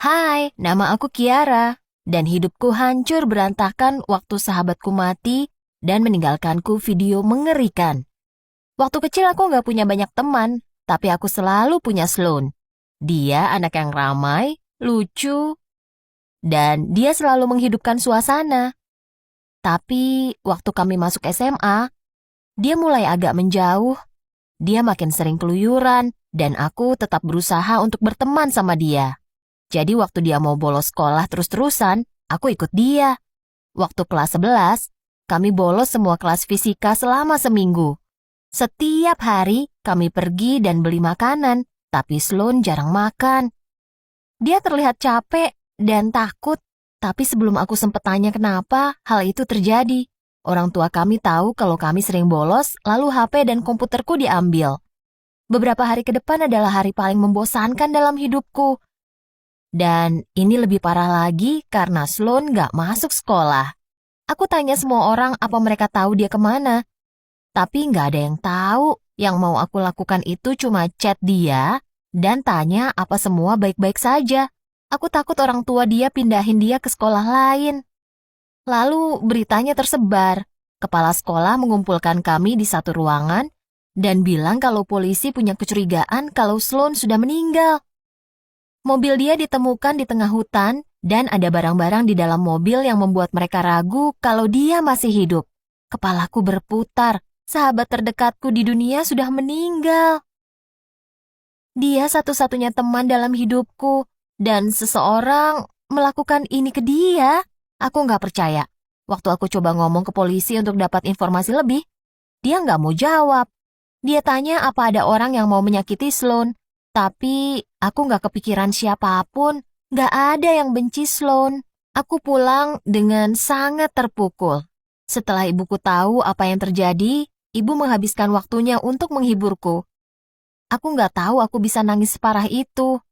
Hai, nama aku Kiara, dan hidupku hancur berantakan waktu sahabatku mati dan meninggalkanku video mengerikan. Waktu kecil aku nggak punya banyak teman, tapi aku selalu punya Sloan. Dia anak yang ramai, lucu, dan dia selalu menghidupkan suasana. Tapi waktu kami masuk SMA, dia mulai agak menjauh. Dia makin sering keluyuran, dan aku tetap berusaha untuk berteman sama dia. Jadi waktu dia mau bolos sekolah terus-terusan, aku ikut dia. Waktu kelas 11, kami bolos semua kelas fisika selama seminggu. Setiap hari kami pergi dan beli makanan, tapi Sloan jarang makan. Dia terlihat capek dan takut, tapi sebelum aku sempat tanya kenapa hal itu terjadi, orang tua kami tahu kalau kami sering bolos, lalu HP dan komputerku diambil. Beberapa hari ke depan adalah hari paling membosankan dalam hidupku. Dan ini lebih parah lagi karena Sloan gak masuk sekolah. Aku tanya semua orang apa mereka tahu dia kemana. Tapi gak ada yang tahu. Yang mau aku lakukan itu cuma chat dia dan tanya apa semua baik-baik saja. Aku takut orang tua dia pindahin dia ke sekolah lain. Lalu beritanya tersebar. Kepala sekolah mengumpulkan kami di satu ruangan dan bilang kalau polisi punya kecurigaan kalau Sloan sudah meninggal. Mobil dia ditemukan di tengah hutan dan ada barang-barang di dalam mobil yang membuat mereka ragu kalau dia masih hidup. Kepalaku berputar, sahabat terdekatku di dunia sudah meninggal. Dia satu-satunya teman dalam hidupku dan seseorang melakukan ini ke dia. Aku nggak percaya. Waktu aku coba ngomong ke polisi untuk dapat informasi lebih, dia nggak mau jawab. Dia tanya apa ada orang yang mau menyakiti Sloan. Tapi aku nggak kepikiran siapapun, nggak ada yang benci Sloan. Aku pulang dengan sangat terpukul. Setelah ibuku tahu apa yang terjadi, ibu menghabiskan waktunya untuk menghiburku. Aku nggak tahu aku bisa nangis separah itu.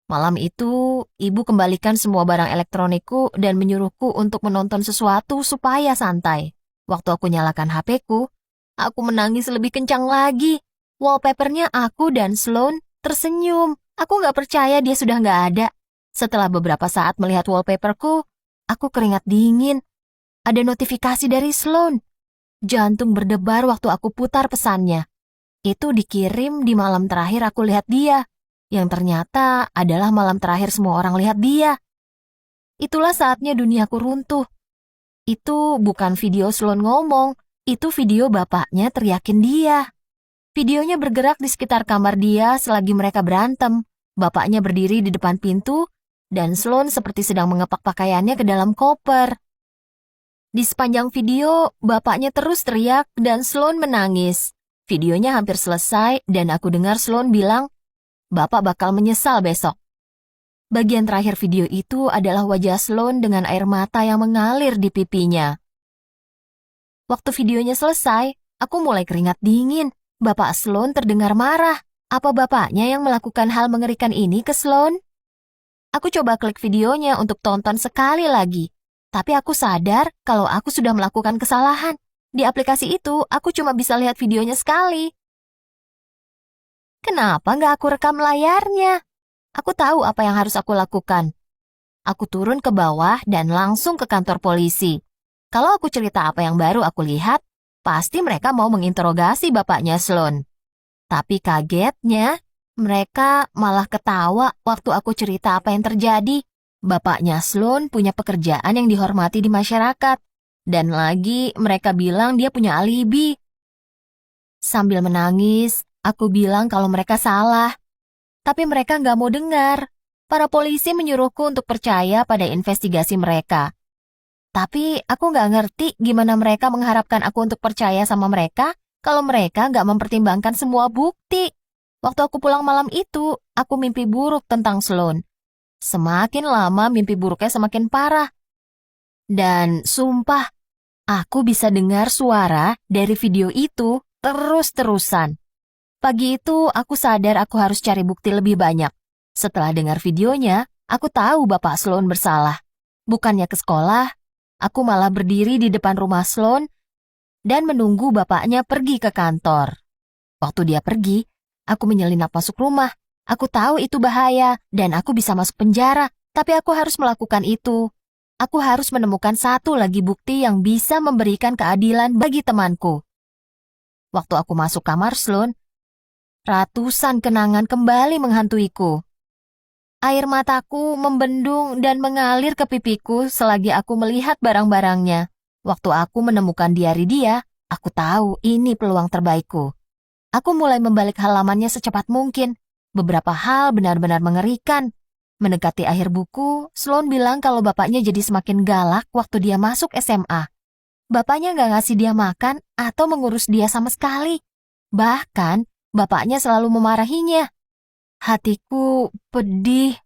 Malam itu, ibu kembalikan semua barang elektronikku dan menyuruhku untuk menonton sesuatu supaya santai. Waktu aku nyalakan HP-ku, aku menangis lebih kencang lagi. Wallpapernya aku dan Sloan tersenyum. Aku nggak percaya dia sudah nggak ada. Setelah beberapa saat melihat wallpaperku, aku keringat dingin. Ada notifikasi dari Sloan. Jantung berdebar waktu aku putar pesannya. Itu dikirim di malam terakhir aku lihat dia. Yang ternyata adalah malam terakhir semua orang lihat dia. Itulah saatnya duniaku runtuh. Itu bukan video Sloan ngomong. Itu video bapaknya teriakin dia. Videonya bergerak di sekitar kamar dia selagi mereka berantem. Bapaknya berdiri di depan pintu, dan Sloan seperti sedang mengepak pakaiannya ke dalam koper. Di sepanjang video, bapaknya terus teriak dan Sloan menangis. Videonya hampir selesai dan aku dengar Sloan bilang, "Bapak bakal menyesal besok." Bagian terakhir video itu adalah wajah Sloan dengan air mata yang mengalir di pipinya. Waktu videonya selesai, aku mulai keringat dingin. Bapak Sloan terdengar marah. Apa bapaknya yang melakukan hal mengerikan ini ke Sloan? Aku coba klik videonya untuk tonton sekali lagi. Tapi aku sadar kalau aku sudah melakukan kesalahan. Di aplikasi itu, aku cuma bisa lihat videonya sekali. Kenapa nggak aku rekam layarnya? Aku tahu apa yang harus aku lakukan. Aku turun ke bawah dan langsung ke kantor polisi. Kalau aku cerita apa yang baru aku lihat, pasti mereka mau menginterogasi bapaknya Sloan. Tapi kagetnya, mereka malah ketawa waktu aku cerita apa yang terjadi. Bapaknya Sloan punya pekerjaan yang dihormati di masyarakat. Dan lagi mereka bilang dia punya alibi. Sambil menangis, aku bilang kalau mereka salah. Tapi mereka nggak mau dengar. Para polisi menyuruhku untuk percaya pada investigasi mereka. Tapi aku nggak ngerti gimana mereka mengharapkan aku untuk percaya sama mereka kalau mereka nggak mempertimbangkan semua bukti. Waktu aku pulang malam itu, aku mimpi buruk tentang Sloan. Semakin lama mimpi buruknya semakin parah. Dan sumpah, aku bisa dengar suara dari video itu terus-terusan. Pagi itu aku sadar aku harus cari bukti lebih banyak. Setelah dengar videonya, aku tahu Bapak Sloan bersalah. Bukannya ke sekolah, aku malah berdiri di depan rumah Sloan dan menunggu bapaknya pergi ke kantor. Waktu dia pergi, aku menyelinap masuk rumah. Aku tahu itu bahaya dan aku bisa masuk penjara. Tapi aku harus melakukan itu. Aku harus menemukan satu lagi bukti yang bisa memberikan keadilan bagi temanku. Waktu aku masuk kamar Sloan, ratusan kenangan kembali menghantuiku. Air mataku membendung dan mengalir ke pipiku selagi aku melihat barang-barangnya. Waktu aku menemukan diari dia, aku tahu ini peluang terbaikku. Aku mulai membalik halamannya secepat mungkin. Beberapa hal benar-benar mengerikan. Mendekati akhir buku, Sloan bilang kalau bapaknya jadi semakin galak waktu dia masuk SMA. Bapaknya nggak ngasih dia makan atau mengurus dia sama sekali. Bahkan, bapaknya selalu memarahinya. Hatiku pedih.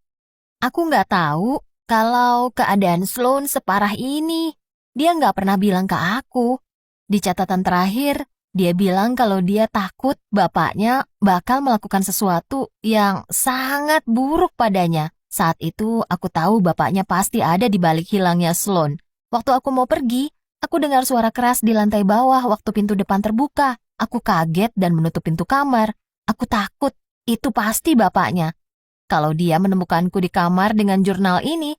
Aku nggak tahu kalau keadaan Sloan separah ini. Dia nggak pernah bilang ke aku. Di catatan terakhir, dia bilang kalau dia takut bapaknya bakal melakukan sesuatu yang sangat buruk padanya. Saat itu, aku tahu bapaknya pasti ada di balik hilangnya Sloan. Waktu aku mau pergi, aku dengar suara keras di lantai bawah waktu pintu depan terbuka. Aku kaget dan menutup pintu kamar. Aku takut, itu pasti bapaknya. Kalau dia menemukanku di kamar dengan jurnal ini,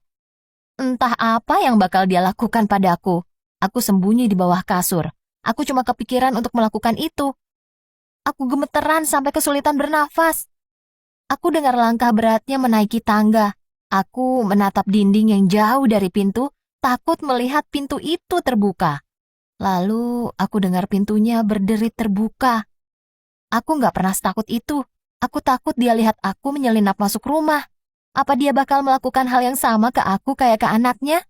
entah apa yang bakal dia lakukan padaku. Aku sembunyi di bawah kasur. Aku cuma kepikiran untuk melakukan itu. Aku gemeteran sampai kesulitan bernafas. Aku dengar langkah beratnya menaiki tangga. Aku menatap dinding yang jauh dari pintu, takut melihat pintu itu terbuka. Lalu aku dengar pintunya berderit terbuka. Aku nggak pernah setakut itu. Aku takut dia lihat aku menyelinap masuk rumah. Apa dia bakal melakukan hal yang sama ke aku kayak ke anaknya?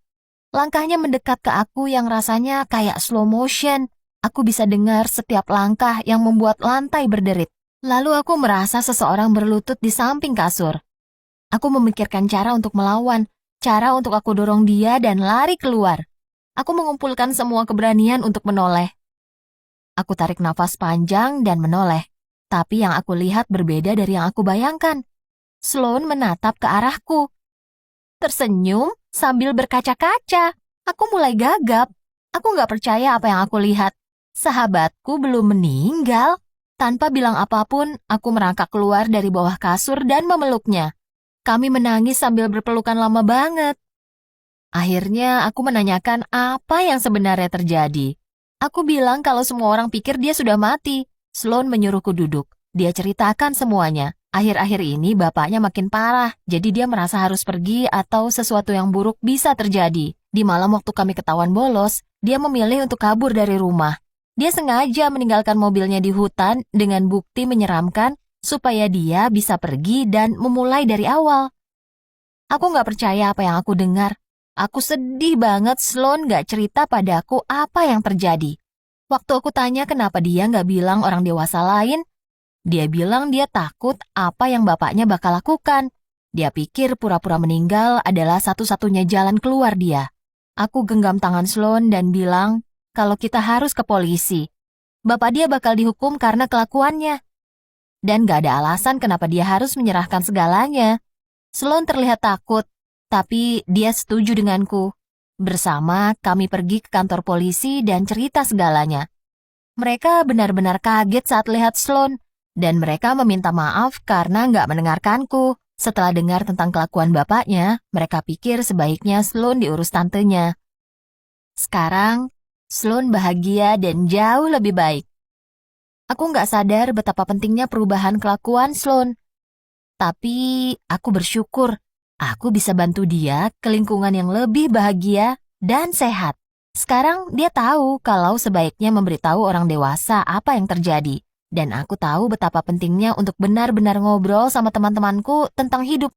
Langkahnya mendekat ke aku yang rasanya kayak slow motion. Aku bisa dengar setiap langkah yang membuat lantai berderit. Lalu aku merasa seseorang berlutut di samping kasur. Aku memikirkan cara untuk melawan, cara untuk aku dorong dia dan lari keluar. Aku mengumpulkan semua keberanian untuk menoleh. Aku tarik nafas panjang dan menoleh. Tapi yang aku lihat berbeda dari yang aku bayangkan. Sloan menatap ke arahku. Tersenyum sambil berkaca-kaca. Aku mulai gagap. Aku nggak percaya apa yang aku lihat. Sahabatku belum meninggal. Tanpa bilang apapun, aku merangkak keluar dari bawah kasur dan memeluknya. Kami menangis sambil berpelukan lama banget. Akhirnya aku menanyakan apa yang sebenarnya terjadi. Aku bilang kalau semua orang pikir dia sudah mati. Sloan menyuruhku duduk. Dia ceritakan semuanya. Akhir-akhir ini bapaknya makin parah, jadi dia merasa harus pergi atau sesuatu yang buruk bisa terjadi. Di malam waktu kami ketahuan bolos, dia memilih untuk kabur dari rumah. Dia sengaja meninggalkan mobilnya di hutan dengan bukti menyeramkan supaya dia bisa pergi dan memulai dari awal. Aku nggak percaya apa yang aku dengar. Aku sedih banget Sloan nggak cerita padaku apa yang terjadi. Waktu aku tanya kenapa dia nggak bilang orang dewasa lain, dia bilang dia takut apa yang bapaknya bakal lakukan. Dia pikir pura-pura meninggal adalah satu-satunya jalan keluar dia. Aku genggam tangan Sloan dan bilang, kalau kita harus ke polisi. Bapak dia bakal dihukum karena kelakuannya. Dan gak ada alasan kenapa dia harus menyerahkan segalanya. Sloan terlihat takut, tapi dia setuju denganku. Bersama kami pergi ke kantor polisi dan cerita segalanya. Mereka benar-benar kaget saat lihat Sloan, dan mereka meminta maaf karena gak mendengarkanku. Setelah dengar tentang kelakuan bapaknya, mereka pikir sebaiknya Sloan diurus tantenya. Sekarang, Sloan bahagia dan jauh lebih baik. Aku nggak sadar betapa pentingnya perubahan kelakuan Sloan. Tapi aku bersyukur aku bisa bantu dia ke lingkungan yang lebih bahagia dan sehat. Sekarang dia tahu kalau sebaiknya memberitahu orang dewasa apa yang terjadi. Dan aku tahu betapa pentingnya untuk benar-benar ngobrol sama teman-temanku tentang hidup.